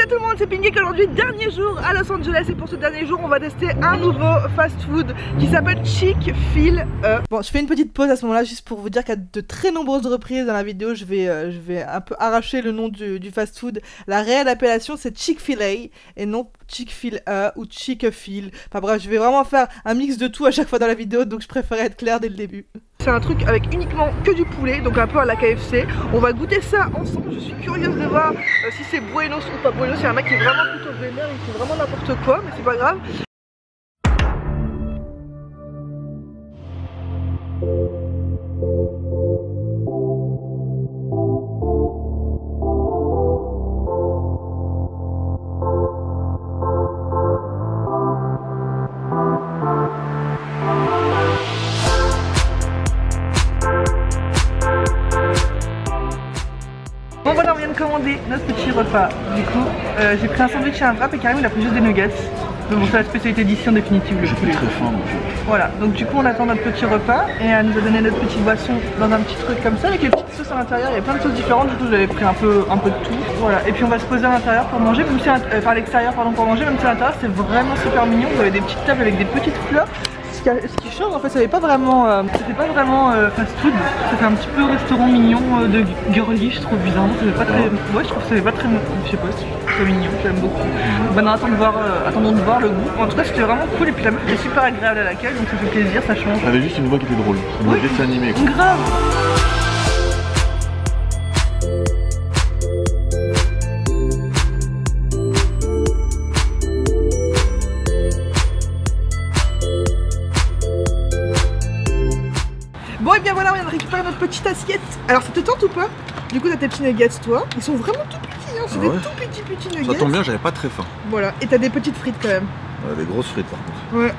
tout le monde, c'est Pink Geek. Aujourd'hui, dernier jour à Los Angeles, et pour ce dernier jour on va tester un nouveau fast food qui s'appelle Chick-fil-A. Bon, je fais une petite pause à ce moment là juste pour vous dire qu'à de très nombreuses reprises dans la vidéo je vais un peu arracher le nom du fast food. La réelle appellation c'est Chick-fil-A et non Chick-fil-A ou Chick-fil. Enfin bref, je vais vraiment faire un mix de tout à chaque fois dans la vidéo, donc je préférais être claire dès le début. C'est un truc avec uniquement que du poulet, donc un peu à la KFC. On va goûter ça ensemble, je suis curieuse de voir si c'est buenos ou pas buenos. C'est un mec qui est vraiment plutôt vénère, il fait vraiment n'importe quoi, mais c'est pas grave. Bon voilà, on vient de commander notre petit repas. Du coup, j'ai pris un sandwich et un wrap et Karim il a pris juste des nuggets. Mais bon, c'est la spécialité d'ici en définitive. J'ai pris très faim donc. Voilà, donc du coup on attend notre petit repas et elle nous a donné notre petite boisson dans un petit truc comme ça avec les petites sauces à l'intérieur. Il y a plein de sauces différentes, du coup j'avais pris un peu de tout. Voilà, et puis on va se poser à l'intérieur pour manger, même si à l'extérieur pardon pour manger, même si à l'intérieur c'est vraiment super mignon. Vous avez des petites tables avec des petites fleurs. Ce qui change en fait, ça fait pas vraiment fast food, ça fait un petit peu restaurant mignon de girly, je trouve bizarrement, ça fait pas très. Ouais, je trouve que ça fait pas très. Je sais pas, c'est mignon, j'aime beaucoup. Bah non, attendons de voir le goût. En tout cas, c'était vraiment cool et puis la meuf était super agréable à l'accueil, donc ça fait plaisir, ça change. Elle avait juste une voix qui était drôle, une voix dessin animé. Grave. Bon et bien voilà, on vient de récupérer notre petite assiette. Alors ça te tente ou pas? Du coup t'as tes petits nuggets toi. Ils sont vraiment tout petits, hein. C'est des tout petits nuggets. Ça tombe bien, j'avais pas très faim. Voilà, et t'as des petites frites quand même. Ouais, des grosses frites par contre. Ouais.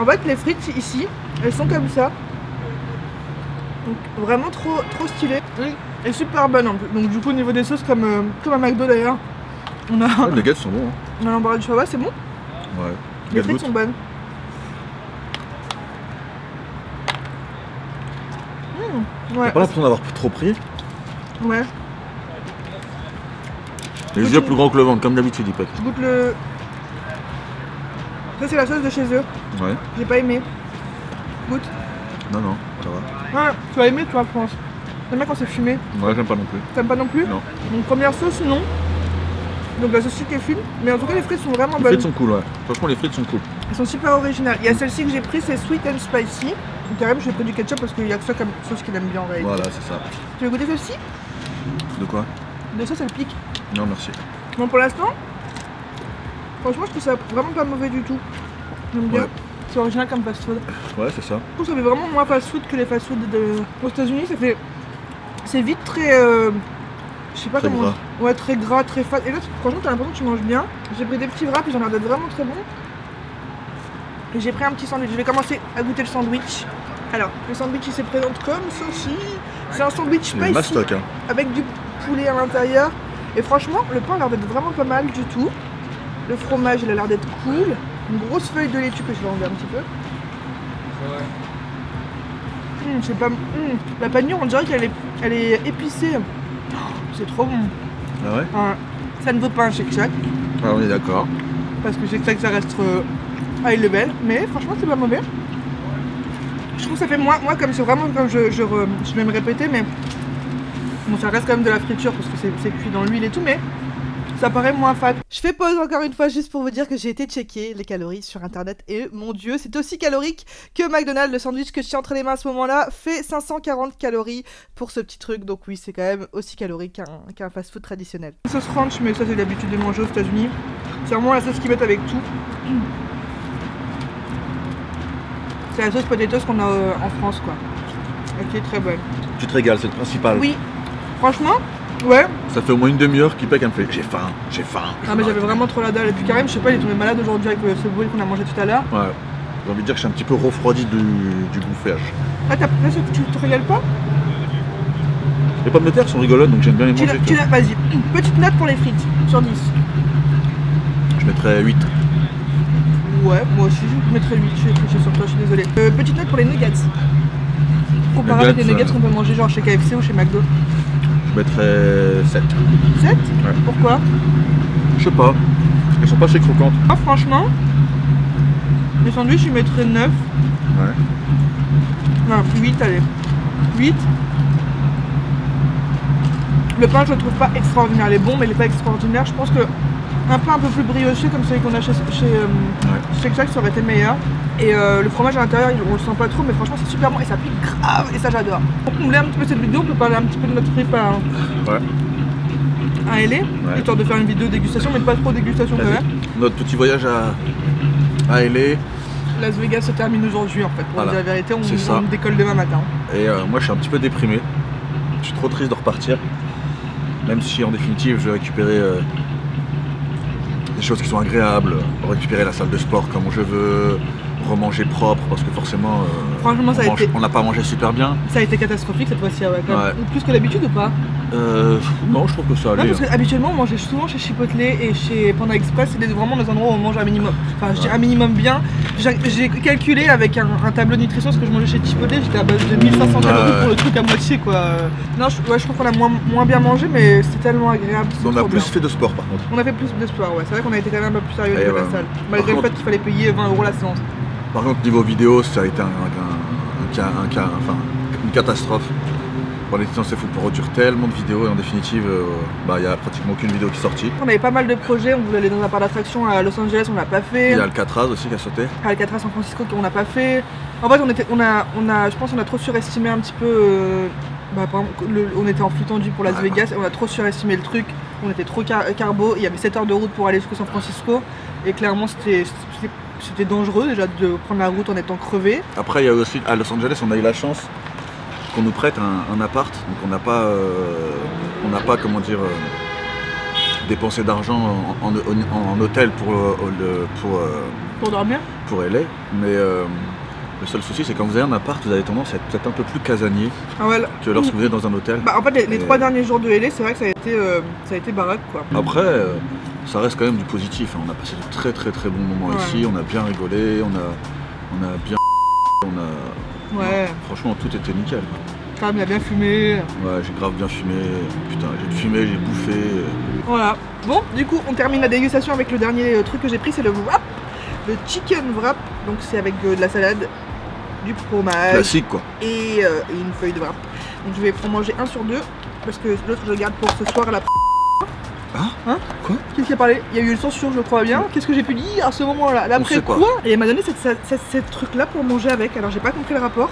En fait les frites ici, elles sont comme ça. Donc vraiment trop stylées. Oui. Et super bonnes en plus. Donc du coup au niveau des sauces comme à McDo d'ailleurs. On a. Ouais, les nuggets sont bons. Hein. On a l'embarras du choix, c'est bon? Ouais. Les frites sont bonnes. Ouais. T'as pas l'impression d'avoir trop pris? Ouais. Les yeux plus grands que le ventre, comme d'habitude, il pète. Je goûte le. Ça, c'est la sauce de chez eux. Ouais. J'ai pas aimé. Goûte. Non, ça va. Ouais, tu as aimé, toi, je pense. T'aimes bien quand c'est fumé? Ouais, j'aime pas non plus. T'aimes pas non plus? Non. Donc, première sauce, non. Donc, la sauce qui est fine. Mais en tout cas, les frites sont vraiment bonnes. Les frites sont cool, ouais. Franchement, les frites sont cool. Elles sont super originales. Il y a celle-ci que j'ai prise, c'est sweet and spicy. Donc, carrément, j'ai pris du ketchup parce qu'il y a que ça comme sauce qu'il aime bien en réalité. Voilà, c'est ça. Tu veux goûter celle-ci? De quoi? De sauce, elle pique. Non, merci. Bon, pour l'instant, franchement, je trouve ça vraiment pas mauvais du tout. J'aime bien. Ouais. C'est original comme fast food. Ouais, c'est ça. Je trouve que ça fait vraiment moins fast food que les fast food aux États-Unis. Ça fait. C'est vite très. Je sais pas Très comment. gras. Ouais, très gras, très fat. Et là, franchement, t'as l'impression que tu manges bien. J'ai pris des petits wraps, ils ont l'air d'être vraiment très bons. Et j'ai pris un petit sandwich. Je vais commencer à goûter le sandwich. Alors, le sandwich il se présente comme ceci. C'est un sandwich spicy mastoc, hein. avec du poulet à l'intérieur. Et franchement, le pain a l'air d'être vraiment pas mal du tout. Le fromage, il a l'air d'être cool. Une grosse feuille de laitue que je vais enlever un petit peu. C'est pas. La panure, on dirait qu'elle est épicée. Oh, c'est trop bon. Ah ouais? Ça ne vaut pas un Shake Shack. Ah, on est d'accord. Parce que Shake Shack, ça reste high level. Mais franchement, c'est pas mauvais. Je trouve que ça fait moins. Moi, comme c'est vraiment comme je vais me répéter, mais. Bon, ça reste quand même de la friture parce que c'est cuit dans l'huile et tout, mais. Ça paraît moins fat. Je fais pause encore une fois juste pour vous dire que j'ai été checker les calories sur internet et mon dieu, c'est aussi calorique que McDonald's. Le sandwich que je tiens entre les mains à ce moment-là fait 540 calories pour ce petit truc. Donc oui, c'est quand même aussi calorique qu'un fast-food traditionnel. Sauce ranch, mais ça j'ai l'habitude de manger aux États-Unis. C'est vraiment la sauce qu'ils mettent avec tout. C'est la sauce potatoes qu'on a en France quoi. Elle qui est très bonne. Tu te régales, c'est le principal. Oui, franchement. Ouais. Ça fait au moins une demi-heure qu'il pack, elle me fait j'ai faim. Ah mais j'avais vraiment trop la dalle et puis Karim, je sais pas, il est tombé malade aujourd'hui avec ce bruit qu'on a mangé tout à l'heure. Ouais. J'ai envie de dire que je suis un petit peu refroidi du bouffage. Ah là tu te régales pas? Les pommes de terre sont rigolotes donc j'aime bien les manger. Vas-y, petite note pour les frites sur 10. Je mettrais 8. Ouais, moi aussi je mettrais 8, je suis sur toi, je suis désolée. Petite note pour les nuggets. Comparé avec les nuggets qu'on peut manger genre chez KFC ou chez McDo. Je mettrais 7. 7? Ouais. Pourquoi? Je sais pas. Elles sont pas assez croquantes. Ah, franchement, les sandwichs, je mettrais 9. Ouais. Non, 8, allez. 8. Le pain, je le trouve pas extraordinaire. Il est bon, mais il est pas extraordinaire. Je pense que un pain un peu plus brioché, comme celui qu'on a chez Jack, ça aurait été meilleur. Et le fromage à l'intérieur, on le sent pas trop, mais franchement, c'est super bon et ça pique grave. Et ça, j'adore. Pour combler un petit peu cette vidéo, on peut parler un petit peu de notre trip à LA, histoire de faire une vidéo dégustation, mais pas trop dégustation quand même. Notre petit voyage à LA. Las Vegas se termine aujourd'hui en fait, pour dire la vérité, on décolle demain matin. Et moi je suis un petit peu déprimé, je suis trop triste de repartir, même si en définitive je vais récupérer des choses qui sont agréables, récupérer la salle de sport comme je veux, remanger propre parce que forcément franchement, on n'a pas mangé super bien. Ça a été catastrophique cette fois-ci, quand même. Plus que d'habitude ou pas? Non, je trouve que ça allait. Non, parce qu'habituellement on mangeait souvent chez Chipotle et chez Panda Express, c'est vraiment des endroits où on mange un minimum. Enfin, je dis un minimum bien. J'ai calculé avec un tableau de nutrition ce que je mangeais chez Chipotle, j'étais à base de 1500 calories pour le truc à moitié quoi. Non, je trouve qu'on a moins bien mangé, mais c'est tellement agréable. On a plus fait de sport par contre. On a fait plus de sport, ouais. C'est vrai qu'on a été quand même un peu plus sérieux que la salle. Malgré le fait qu'il fallait payer 20 € la séance. Par contre, niveau vidéo, ça a été une catastrophe. Bon, les temps c'est fou pour produire tellement de vidéos et en définitive, il n'y a pratiquement aucune vidéo qui est sortie. On avait pas mal de projets, on voulait aller dans un parc d'attractions à Los Angeles, on l'a pas fait. Il y a Alcatraz aussi qui a sauté. Alcatraz San Francisco qu'on n'a pas fait. En fait, je pense qu'on a trop surestimé un petit peu. Par exemple, on était en flux tendu pour Las Vegas et on a trop surestimé le truc. On était trop carbo, il y avait 7 heures de route pour aller jusqu'au San Francisco et clairement c'était dangereux déjà de prendre la route en étant crevé. Après, il y a aussi à Los Angeles, on a eu la chance qu'on nous prête un appart, donc on n'a pas comment dire dépensé d'argent en hôtel pour dormir, pour LA, mais le seul souci c'est quand vous avez un appart, vous avez tendance à être peut-être un peu plus casanier que lorsque vous êtes dans un hôtel. En fait les 3 derniers jours de LA, c'est vrai que ça a été baraque quoi. Après ça reste quand même du positif, on a passé de très très très bons moments ici, on a bien rigolé, on a bien franchement tout était nickel. Il a bien fumé. Ouais, j'ai grave bien fumé. Putain, j'ai fumé, j'ai bouffé. Voilà. Bon, du coup, on termine la dégustation avec le dernier truc que j'ai pris, c'est le wrap. Le chicken wrap. Donc c'est avec de la salade, du fromage. Classique quoi. Et une feuille de wrap. Donc je vais en manger un sur deux parce que l'autre je le garde pour ce soir à la. Hein quoi? Qu'est-ce qui a parlé? Il y a eu une censure, je crois bien. Qu'est-ce que j'ai pu dire à ce moment-là? Après quoi? Et elle m'a donné cette truc-là pour manger avec. Alors j'ai pas compris le rapport.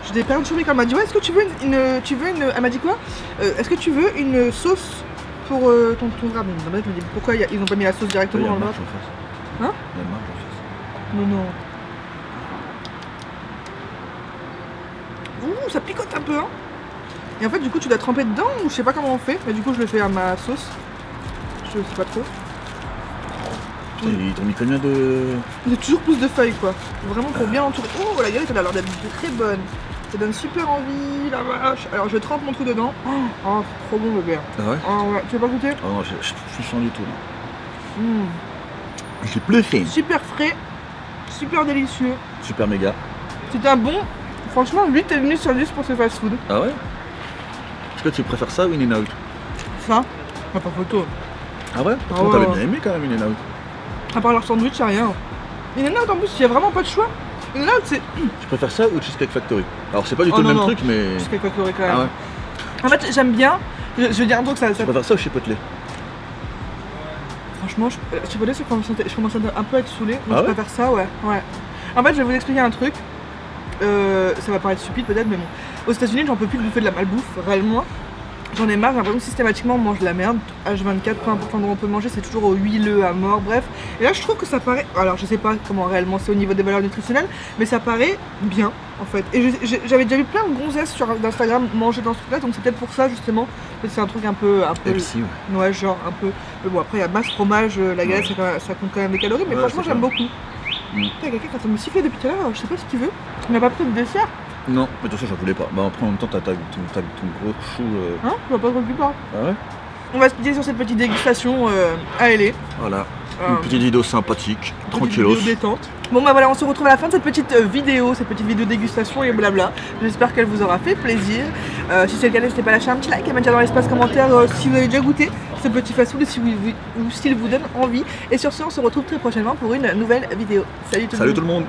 Je l'ai perturbée quand elle m'a dit ouais, est-ce que tu veux une elle m'a dit quoi? Est-ce que tu veux une sauce pour ton wrap? Elle m'a dit pourquoi ils ont pas mis la sauce directement dans le wrap? Hein? Non. Ouh, ça picote un peu hein. Et en fait du coup tu dois tremper dedans ou je sais pas comment on fait. Mais du coup je le fais à ma sauce. Je sais pas trop. Ils t'ont mis combien de... Il y a toujours plus de feuilles quoi. Vraiment pour bien entourer. Oh la galette elle a l'air d'être très bonne. Ça donne super envie, la vache. Alors je trempe mon truc dedans. Oh c'est trop bon bébé. Ah ouais? Oh ouais. Tu veux pas goûter? Oh non, je suis sans du tout là. J'ai bluffé. Super frais, super délicieux. Super méga. C'était un bon. Franchement 8,5 sur 10 pour ce fast food. Ah ouais? Est-ce que tu préfères ça ou In-N-Out? Ça? Pas photo. Ah ouais? Pourtant t'avais bien aimé quand même In-N-Out. À part leur sandwich, y'a rien. In-N-Out en plus, il y a vraiment pas de choix. In-N-Out c'est. Tu préfères ça ou Cheesecake Factory? Alors c'est pas du tout le même truc mais. Cheesecake Factory quand même. Ah ouais. En fait j'aime bien. Je veux dire un truc ça. Tu préfères ça ou Chipotle? Franchement, Chipotle je commence un peu à être saoulée. Donc je préfère ça, ouais. En fait je vais vous expliquer un truc. Ça va paraître stupide peut-être mais bon. Aux États-Unis j'en peux plus de bouffer de la malbouffe, réellement. J'en ai marre, j'ai l'impression que systématiquement on mange de la merde. H24, peu importe l'endroit où on peut manger, c'est toujours huileux à mort, bref. Et là je trouve que ça paraît, alors je sais pas comment réellement c'est au niveau des valeurs nutritionnelles, mais ça paraît bien en fait. Et j'avais déjà vu plein de gonzesses sur Instagram manger dans ce truc là, donc c'est peut-être pour ça justement. C'est un truc un peu healthy, ouais genre un peu. Mais bon après il y a masse fromage, la galette ça compte quand même des calories, mais franchement j'aime beaucoup. Putain, quelqu'un qui est en train de me siffler depuis tout à l'heure, je sais pas ce qu'il veut. On n'a pas pris de dessert. Non, mais de toute façon j'en voulais pas. Bah après en même temps t'as ton gros chou. Hein? Je vois pas trop plus pas. Ah ouais? On va se quitter sur cette petite dégustation à LA. Voilà. Une petite vidéo sympathique, tranquillos. Vidéo détente. Bon bah voilà, on se retrouve à la fin de cette petite vidéo, cette petite vidéo dégustation et blabla. J'espère qu'elle vous aura fait plaisir. Si c'est le cas, n'hésitez pas à lâcher un petit like et à me dire dans l'espace commentaire si vous avez déjà goûté. ce petit fast-food ou s'il vous donne envie. Et sur ce, on se retrouve très prochainement pour une nouvelle vidéo. Salut tout le monde. Salut tout le monde.